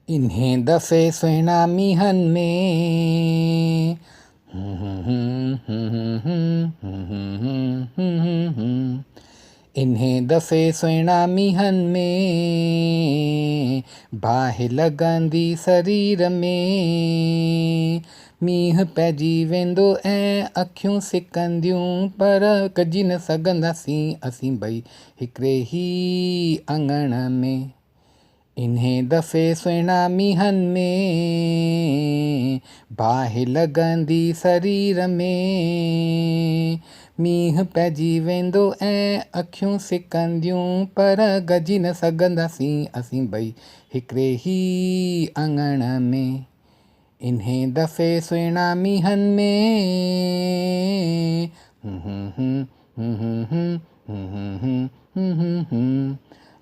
इन्हें दफ़े सुहिणा मींहंनि में इन्हें दफ़े सुहिणा मींहंनि में बाहि लॻंदी शरीर में मींहुं पइजी वेंदो ऐं अखियूं सिकंदियूं पर कजी न सघंदासीं असीं ॿई हिकिड़े ई अंगण में। इन्हें दफ़े सुहिणा मींहंनि में बाहि लॻंदी शरीर में मींहुं पइजी वेंदो ऐं अखियूं सिकंदियूं पर गजी न सघंदासीं असीं ॿई हिकिड़े ई अंगण में। इन्हें दफ़े सुहिणा मींहंनि में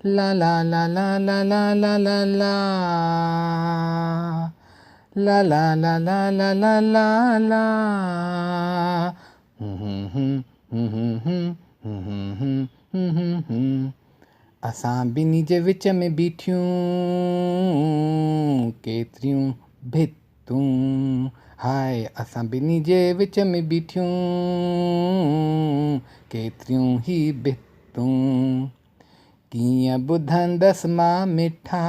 ला ला ला ला ला ला ला ला ला ला ला ला ला ला ला ला ला असां ॿिन्ही जे विच में बीठियूं केतिरियूं भितूं हाय असां ॿिन्ही जे विच में बीठियूं केतिरियूं ई भितूं कीअं ॿुधंदसि मां मिठा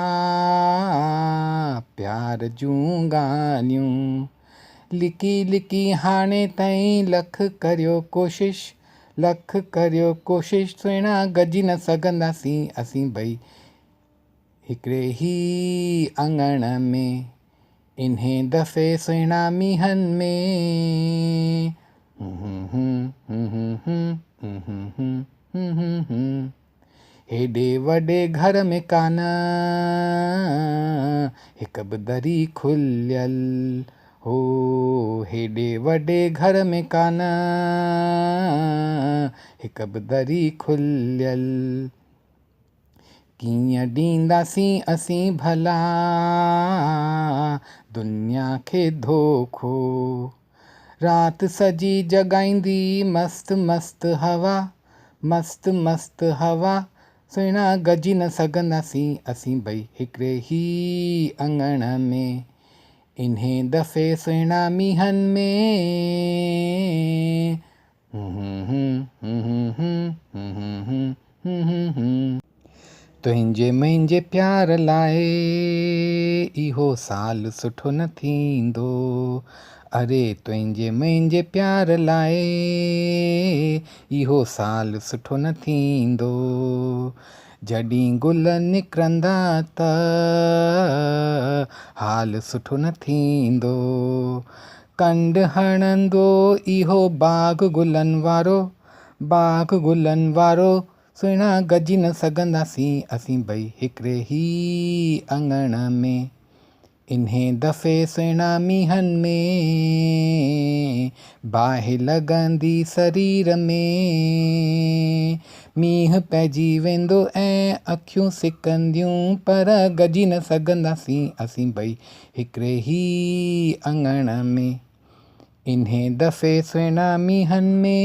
प्यार जूं ॻाल्हियूं लिकी लिकी हाणे ताईं लख करियो कोशिश सुहिणा गजी न सघंदासीं असीं ॿई हिकिड़े ई अंगण में। इन्हें दफ़े सुहिणा मींहंनि में हेॾे वॾे घर में कान हिकु बि दरी खुलियल हो हेॾे वॾे घर में कान हिकु बि दरी खुलियल कीअं ॾींदासीं असीं भला दुनिया खे धोखो राति सजी जॻाईंदी मस्तु मस्तु हवा सुहिणा गजी न सघंदासीं असीं ॿई हिकिड़े ई अंगण में। इन्हें दफ़े सुहिणा मींहंनि में तुंहिंजे मुंहिंजे प्यार लाइ इहो साल सुठो न थींदो अरे तुंहिंजे मुंहिंजे प्यार लाइ इहो साल सुठो न थींदो जॾहिं गुल निकिरंदा त हाल सुठो न थींदो कंड हणंदो इहो बाग़ गुलनि वारो सुहिणा गजी न सघंदासीं असीं ॿई हिकिड़े ई अंगण में। इन्हें दफ़े सुहिणा मींहंनि में बाहि लॻंदी शरीर में मींहुं पइजी वेंदो ऐं अखियूं सिकंदियूं पर गजी न सघंदासीं असीं ॿई हिकिड़े ई अंगण में। इन्हें दफ़े सुहिणा मींहंनि में